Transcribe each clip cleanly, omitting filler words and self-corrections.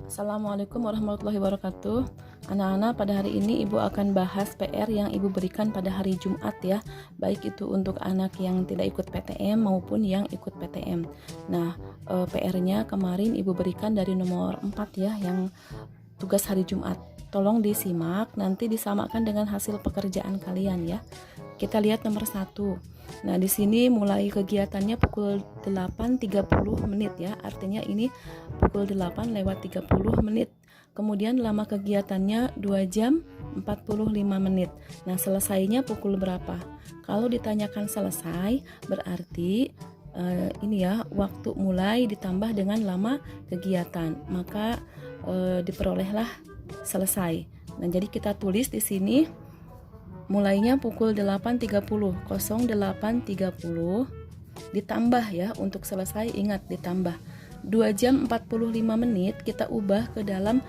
Assalamualaikum warahmatullahi wabarakatuh. Anak-anak, pada hari ini Ibu akan bahas PR yang Ibu berikan pada hari Jumat ya, baik itu untuk anak yang tidak ikut PTM maupun yang ikut PTM. Nah, PR-nya kemarin Ibu berikan dari nomor 4 ya, yang tugas hari Jumat. Tolong disimak, nanti disamakan dengan hasil pekerjaan kalian ya. Kita lihat nomor 1. Nah, di sini mulai kegiatannya pukul 8.30 menit ya. Artinya ini pukul 8 lewat 30 menit. Kemudian lama kegiatannya 2 jam 45 menit. Nah, selesainya pukul berapa? Kalau ditanyakan selesai, berarti ini ya, waktu mulai ditambah dengan lama kegiatan. Maka diperolehlah selesai. Nah, jadi kita tulis di sini mulainya pukul 8.30, 08.30 ditambah ya, untuk selesai ingat ditambah 2 jam 45 menit kita ubah ke dalam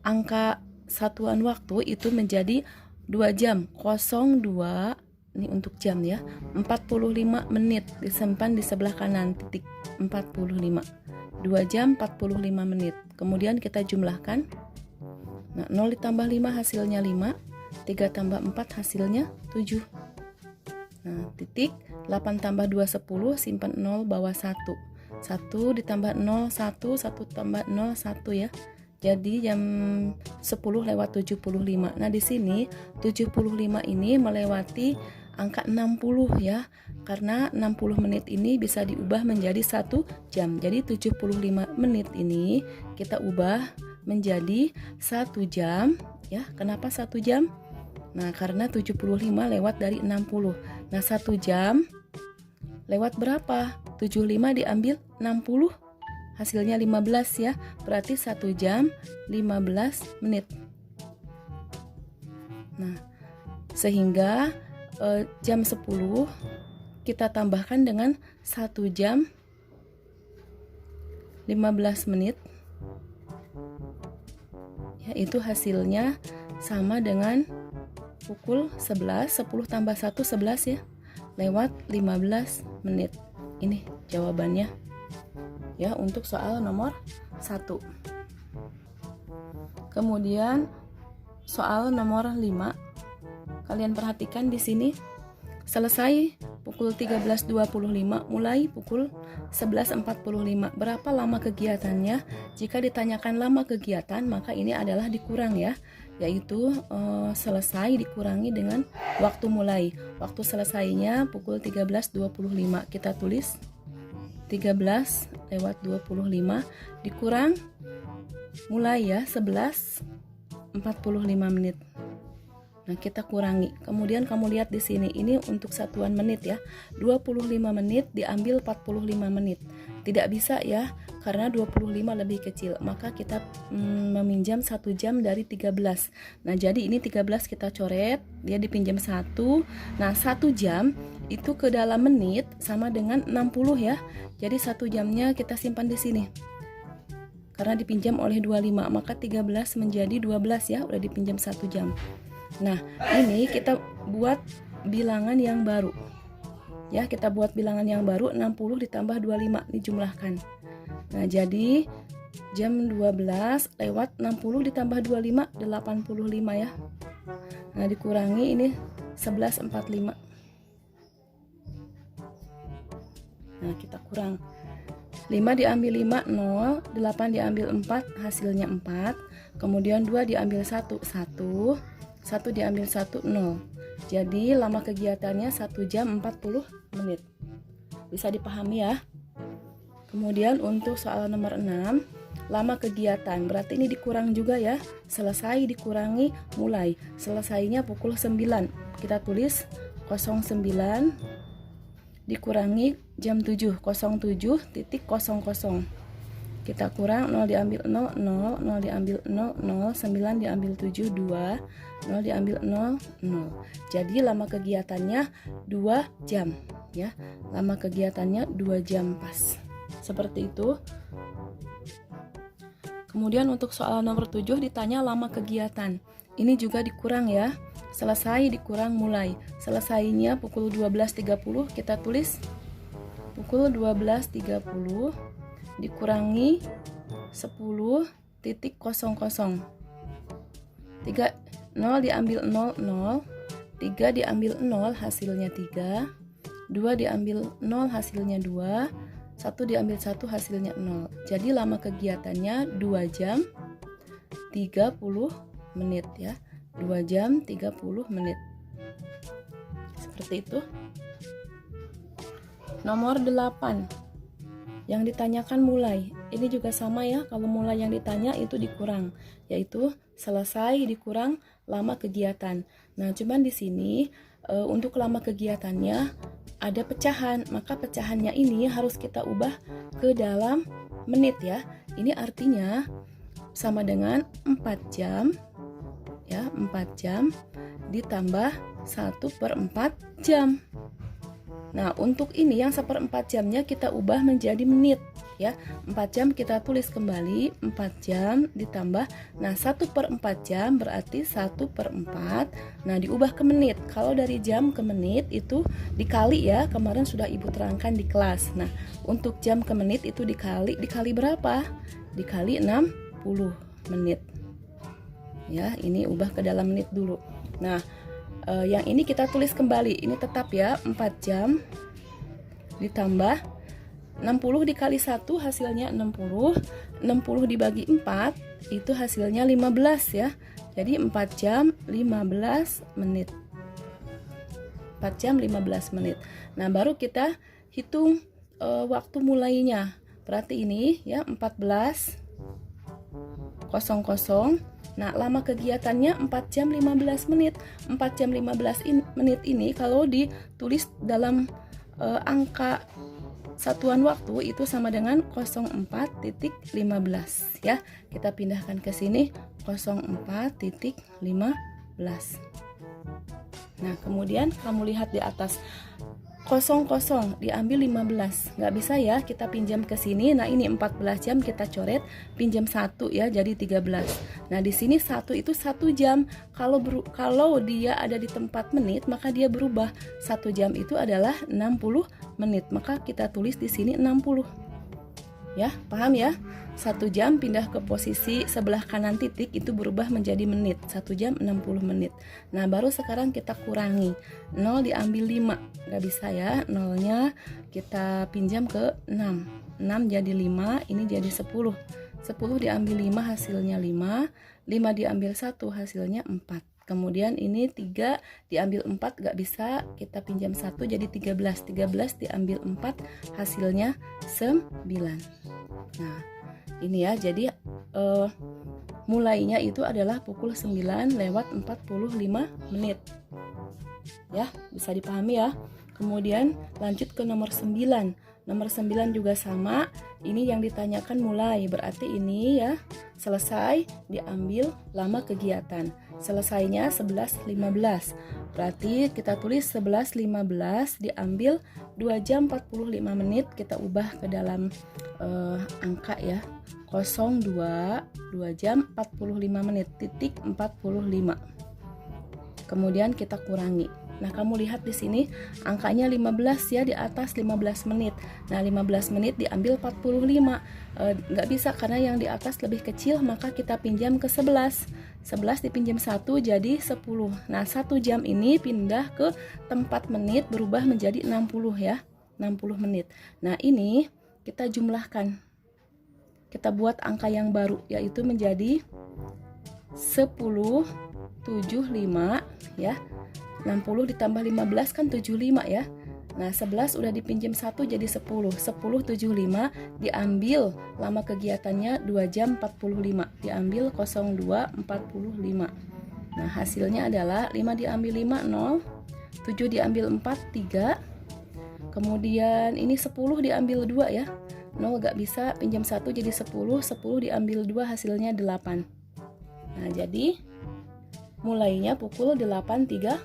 angka satuan waktu itu menjadi 2 jam 02, ini untuk jam ya, 45 menit disimpan di sebelah kanan titik 45, 2 jam 45 menit. Kemudian kita jumlahkan. Nah, 0 ditambah 5 hasilnya 5, 3 tambah 4 hasilnya 7. Nah, titik 8 tambah 2 10, simpan 0 bawah 1. 1 ditambah 0 1, 1 tambah 0 1 ya. Jadi jam 10 lewat 75. Nah, di sini 75 ini melewati angka 60 ya. Karena 60 menit ini bisa diubah menjadi 1 jam. Jadi 75 menit ini kita ubah menjadi 1 jam ya. Kenapa 1 jam? Nah, karena 75 lewat dari 60. Nah, 1 jam lewat berapa? 75 diambil 60, hasilnya 15 ya. Berarti 1 jam 15 menit. Nah, sehingga jam 10 kita tambahkan dengan 1 jam 15 menit. Ya, itu hasilnya sama dengan pukul 11, 10 tambah 1 11 ya, lewat 15 menit. Ini jawabannya ya untuk soal nomor 1. Kemudian soal nomor 5. Kalian perhatikan di sini selesai pukul 13.25, mulai pukul 11.45. Berapa lama kegiatannya? Jika ditanyakan lama kegiatan, maka ini adalah dikurang ya, yaitu selesai dikurangi dengan waktu mulai. Waktu selesainya pukul 13.25. Kita tulis 13 lewat 25 dikurang mulai ya, 11.45 menit. Nah, kita kurangi. Kemudian kamu lihat di sini, ini untuk satuan menit ya. 25 menit diambil 45 menit. Tidak bisa ya, karena 25 lebih kecil. Maka kita meminjam 1 jam dari 13. Nah, jadi ini 13 kita coret, dia dipinjam 1. Nah, 1 jam itu ke dalam menit sama dengan 60 ya. Jadi 1 jamnya kita simpan di sini. Karena dipinjam oleh 25, maka 13 menjadi 12 ya, udah dipinjam 1 jam. Nah, ini kita buat bilangan yang baru. Ya, kita buat bilangan yang baru, 60 ditambah 25 dijumlahkan. Nah, jadi jam 12 lewat 60 ditambah 25 85 ya. Nah, dikurangi ini 11.45. Nah, kita kurang. 5 diambil 5 0, 8 diambil 4 hasilnya 4. Kemudian 2 diambil 1 1. 1 diambil 1 0. Jadi lama kegiatannya 1 jam 40 menit. Bisa dipahami ya. Kemudian untuk soal nomor 6, lama kegiatan. Berarti ini dikurang juga ya. Selesai dikurangi mulai. Selesainya pukul 9. Kita tulis 09 dikurangi jam 7, 07.00. Kita kurang, 0 diambil 0 0, 0 diambil 0 0, 9 diambil 7 2, 0 diambil 0 0. Jadi lama kegiatannya 2 jam ya. Lama kegiatannya 2 jam pas. Seperti itu. Kemudian untuk soal nomor 7 ditanya lama kegiatan. Ini juga dikurang ya. Selesai dikurang mulai. Selesainya pukul 12.30, kita tulis pukul 12.30 dikurangi 10.00. 3, 0 diambil 0, 0. 3 diambil 0, hasilnya 3. 2 diambil 0, hasilnya 2. 1 diambil 1, hasilnya 0. Jadi lama kegiatannya 2 jam 30 menit ya. 2 jam 30 menit. Seperti itu. Nomor 8. Yang ditanyakan mulai. Ini juga sama ya, kalau mulai yang ditanya itu dikurang, yaitu selesai dikurang lama kegiatan. Nah, cuman di sini untuk lama kegiatannya ada pecahan, maka pecahannya ini harus kita ubah ke dalam menit ya. Ini artinya sama dengan 4 jam ya, 4 jam ditambah 1/4 jam. Nah, untuk ini yang 1/4 jamnya kita ubah menjadi menit ya. 4 jam kita tulis kembali, 4 jam ditambah, nah 1/4 jam berarti 1/4. Nah, diubah ke menit. Kalau dari jam ke menit itu dikali ya, kemarin sudah Ibu terangkan di kelas. Nah, untuk jam ke menit itu dikali berapa? Dikali 60 menit. Ya, ini ubah ke dalam menit dulu. Nah, yang ini kita tulis kembali, ini tetap ya, 4 jam ditambah 60 dikali 1 hasilnya 60. 60 dibagi 4 itu hasilnya 15 ya. Jadi 4 jam 15 menit. 4 jam 15 menit. Nah, baru kita hitung waktu mulainya. Berarti ini ya 14.00. Nah, lama kegiatannya 4 jam 15 menit. 4 jam 15 menit ini kalau ditulis dalam angka satuan waktu itu sama dengan 04.15 ya. Kita pindahkan ke sini 04.15. Nah, kemudian kamu lihat di atas 00 diambil 15. Nggak bisa ya, kita pinjam ke sini. Nah, ini 14 jam kita coret, pinjam 1 ya, jadi 13. Nah, di sini 1 itu 1 jam. Kalau dia ada di tempat menit, maka dia berubah. 1 jam itu adalah 60 menit. Maka kita tulis di sini 60. Ya, paham ya? 1 jam pindah ke posisi sebelah kanan titik itu berubah menjadi menit. 1 jam 60 menit. Nah, baru sekarang kita kurangi. 0 diambil 5. Gak bisa ya. 0-nya kita pinjam ke 6. 6 jadi 5, ini jadi 10. 10 diambil 5 hasilnya 5. 5 diambil 1 hasilnya 4. Kemudian ini 3 diambil 4 gak bisa, kita pinjam 1 jadi 13. 13 diambil 4 hasilnya 9. Nah, ini ya, jadi mulainya itu adalah pukul 9:45 menit. Ya, bisa dipahami ya. Kemudian lanjut ke nomor 9. Nomor 9 juga sama. Ini yang ditanyakan mulai, berarti ini ya selesai diambil lama kegiatan. Selesainya 11.15. Berarti kita tulis 11.15 diambil 2 jam 45 menit, kita ubah ke dalam angka ya. 02 2 jam 45 menit titik 45. Kemudian kita kurangi. Nah, kamu lihat di sini angkanya 15 ya, di atas 15 menit. Nah, 15 menit diambil 45. Nggak bisa karena yang di atas lebih kecil, maka kita pinjam ke 11. 11 dipinjam 1 jadi 10. Nah, 1 jam ini pindah ke tempat menit berubah menjadi 60 ya. 60 menit. Nah, ini kita jumlahkan. Kita buat angka yang baru yaitu menjadi 10.75 ya. 60 ditambah 15 kan 75 ya. Nah, 11 udah dipinjam 1 jadi 10. 10.75 diambil lama kegiatannya 2 jam 45. Diambil 02.45. Nah, hasilnya adalah 5 diambil 5 0, 7 diambil 4 3. Kemudian ini 10 diambil 2 ya. 0 gak bisa, pinjam 1 jadi 10. 10 diambil 2 hasilnya 8. Nah, jadi mulainya pukul 8.30.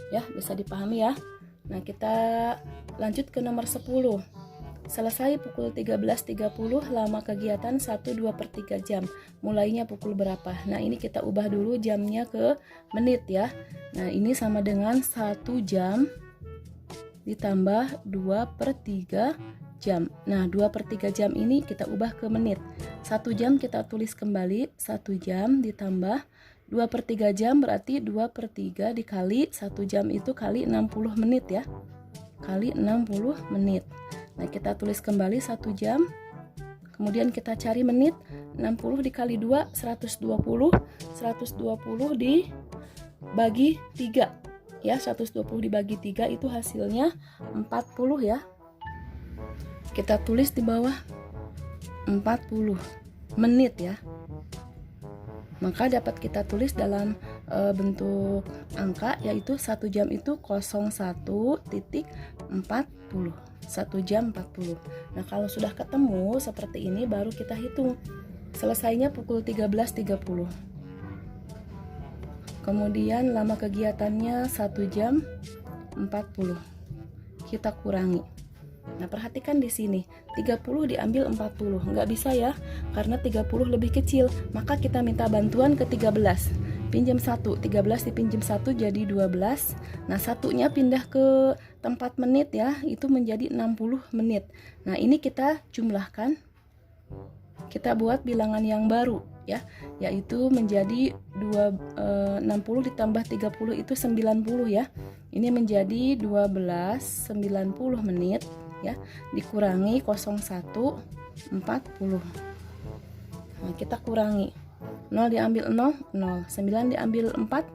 Ya, bisa dipahami ya. Nah, kita lanjut ke nomor 10. Selesai pukul 13.30, lama kegiatan 1/2/3 jam. Mulainya pukul berapa? Nah, ini kita ubah dulu jamnya ke menit ya. Nah, ini sama dengan 1 jam ditambah 2/3 jam. Nah, 2/3 jam ini kita ubah ke menit. 1 jam kita tulis kembali, 1 jam ditambah 2/3 jam berarti 2/3 dikali 1 jam itu kali 60 menit ya. Kali 60 menit. Nah, kita tulis kembali 1 jam. Kemudian kita cari menit, 60 dikali 2, 120. 120 dibagi 3. Ya, 120 dibagi 3 itu hasilnya 40 ya. Kita tulis di bawah 40 menit ya. Maka dapat kita tulis dalam bentuk angka, yaitu 1 jam itu 01.40. 1 jam 40. Nah, kalau sudah ketemu seperti ini baru kita hitung. Selesainya pukul 13.30. Kemudian lama kegiatannya 1 jam 40. Kita kurangi. Nah, perhatikan di sini, 30 diambil 40. Nggak bisa ya, karena 30 lebih kecil. Maka kita minta bantuan ke 13. Pinjam 1, 13 dipinjam 1 jadi 12. Nah, satunya pindah ke tempat menit ya, itu menjadi 60 menit. Nah, ini kita jumlahkan. Kita buat bilangan yang baru ya, yaitu menjadi 60 ditambah 30 itu 90 ya. Ini menjadi 12,90 menit ya, dikurangi 01.40. Nah, kita kurangi. 0 diambil 0, 0. 9 diambil 4,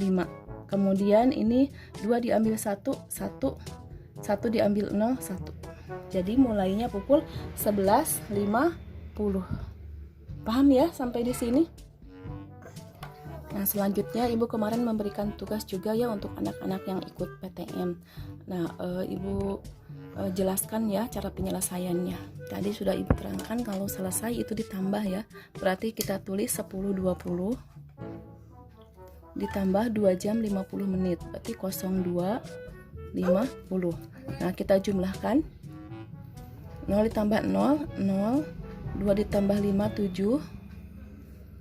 5. Kemudian ini 2 diambil 1, 1. 1 diambil 0, 1. Jadi mulainya pukul 11.50. Paham ya sampai di sini? Nah, selanjutnya Ibu kemarin memberikan tugas juga ya untuk anak-anak yang ikut PTM. Nah, Ibu jelaskan ya cara penyelesaiannya. Tadi sudah Ibu terangkan kalau selesai itu ditambah ya. Berarti kita tulis 10.20 ditambah 2 jam 50 menit. Berarti 02.50. Nah, kita jumlahkan. 0 ditambah 0, 0. 2 ditambah 5, 7.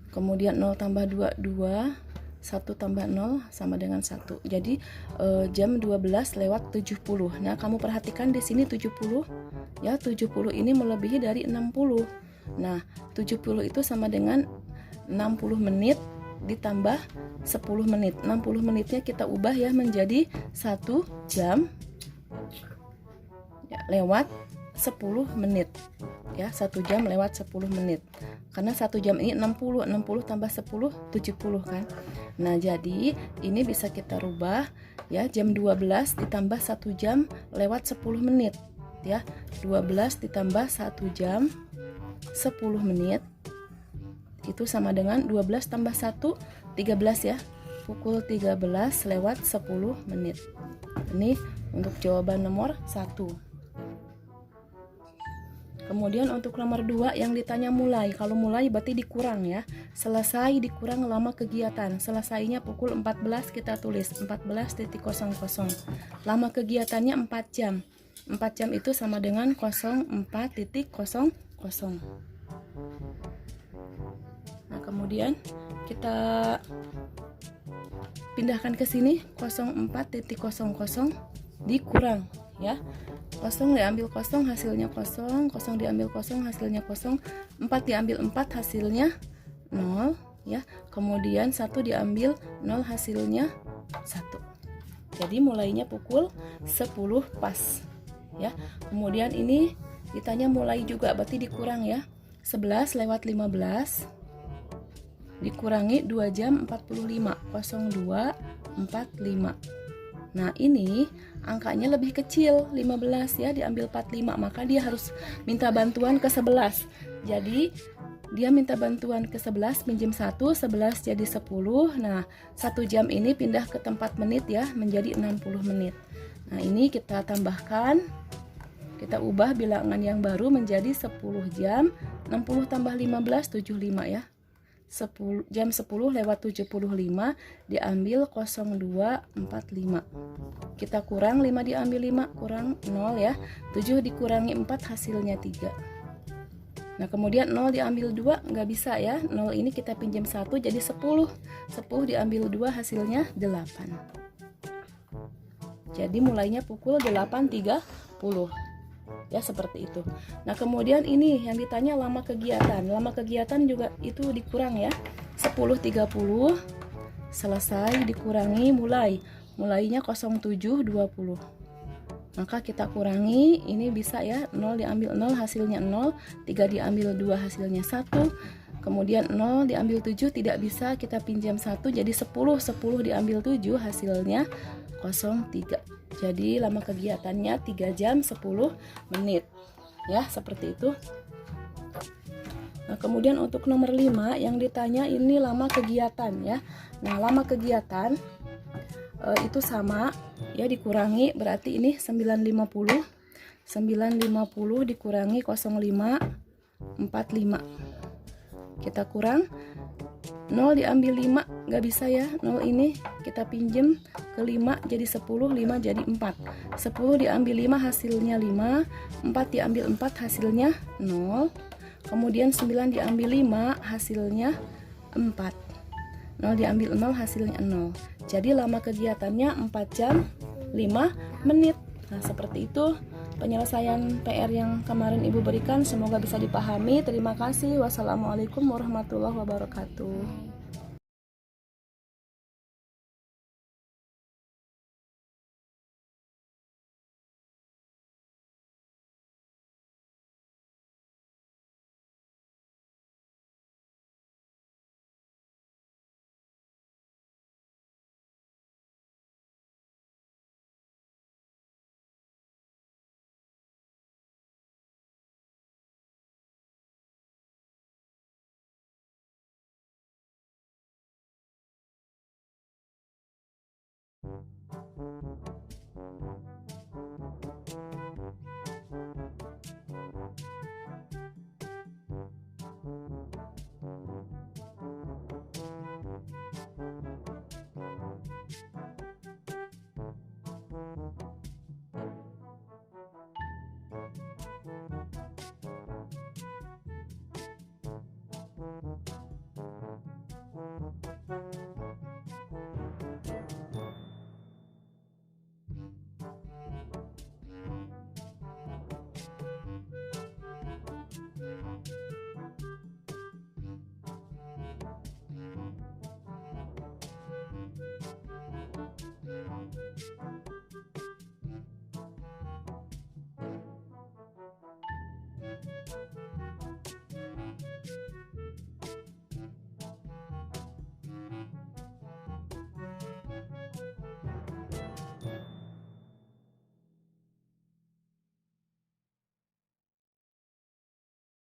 Kemudian 0 tambah 2, 2. 1 tambah 0 sama dengan 1. Jadi jam 12:70. Nah, kamu perhatikan di sini 70 ya, 70 ini melebihi dari 60. Nah, 70 itu sama dengan 60 menit ditambah 10 menit. 60 menitnya kita ubah ya menjadi 1 jam ya, lewat 10 menit. Ya, 1 jam lewat 10 menit. Karena 1 jam ini 60 tambah 10 70 kan. Nah, jadi ini bisa kita rubah ya, jam 12 ditambah 1 jam lewat 10 menit ya. 12 ditambah 1 jam 10 menit itu sama dengan 12 tambah 1 13 ya. Pukul 13 lewat 10 menit. Ini untuk jawaban nomor 1. Kemudian untuk nomor 2 yang ditanya mulai. Kalau mulai berarti dikurang ya. Selesai dikurang lama kegiatan. Selesainya pukul 14 kita tulis 14.00. Lama kegiatannya 4 jam. 4 jam itu sama dengan 04.00. Nah, kemudian kita pindahkan ke sini 04.00 dikurang ya. 0 diambil 0 hasilnya 0, 0 diambil 0 hasilnya 0, 4 diambil 4 hasilnya 0 ya. Kemudian 1 diambil 0 hasilnya 1. Jadi mulainya pukul 10 pas ya. Kemudian ini ditanya mulai juga berarti dikurang ya. 11 lewat 15 dikurangi 2 jam 45, 02.45. Nah, ini angkanya lebih kecil, 15 ya, diambil 45, maka dia harus minta bantuan ke 11. Jadi dia minta bantuan ke 11, pinjam 1, 11 jadi 10. Nah, 1 jam ini pindah ke tempat menit ya, menjadi 60 menit. Nah, ini kita tambahkan, kita ubah bilangan yang baru menjadi 10 jam, 60 tambah 15, 75 ya. 10 jam 10 lewat 75 diambil 02.45. Kita kurang 5 diambil 5 kurang 0 ya. 7 dikurangi 4 hasilnya 3. Nah, kemudian 0 diambil 2 nggak bisa ya. 0 ini kita pinjam 1 jadi 10. 10 diambil 2 hasilnya 8. Jadi mulainya pukul 8.30. Ya, seperti itu. Nah, kemudian ini yang ditanya lama kegiatan. Lama kegiatan juga itu dikurang ya. 10.30 selesai dikurangi mulainya 07.20. Maka kita kurangi, ini bisa ya, 0 diambil 0 hasilnya 0, 3 diambil 2 hasilnya 1, kemudian 0 diambil 7 tidak bisa, kita pinjam 1, jadi 10 diambil 7 hasilnya 03. Jadi lama kegiatannya 3 jam 10 menit ya, seperti itu. Nah, kemudian untuk nomor 5 yang ditanya ini lama kegiatan ya. Nah, lama kegiatan itu sama ya, dikurangi, berarti ini 950 dikurangi 0545, kita kurang 0 diambil 5 nggak bisa ya, 0 ini kita pinjem ke 5 jadi 10, 5 jadi 4, 10 diambil 5 hasilnya 5, 4 diambil 4 hasilnya 0, kemudian 9 diambil 5 hasilnya 4, 0 diambil 0 hasilnya 0. Jadi lama kegiatannya 4 jam 5 menit. Nah, seperti itu penyelesaian PR yang kemarin Ibu berikan, semoga bisa dipahami. Terima kasih. Wassalamualaikum warahmatullahi wabarakatuh.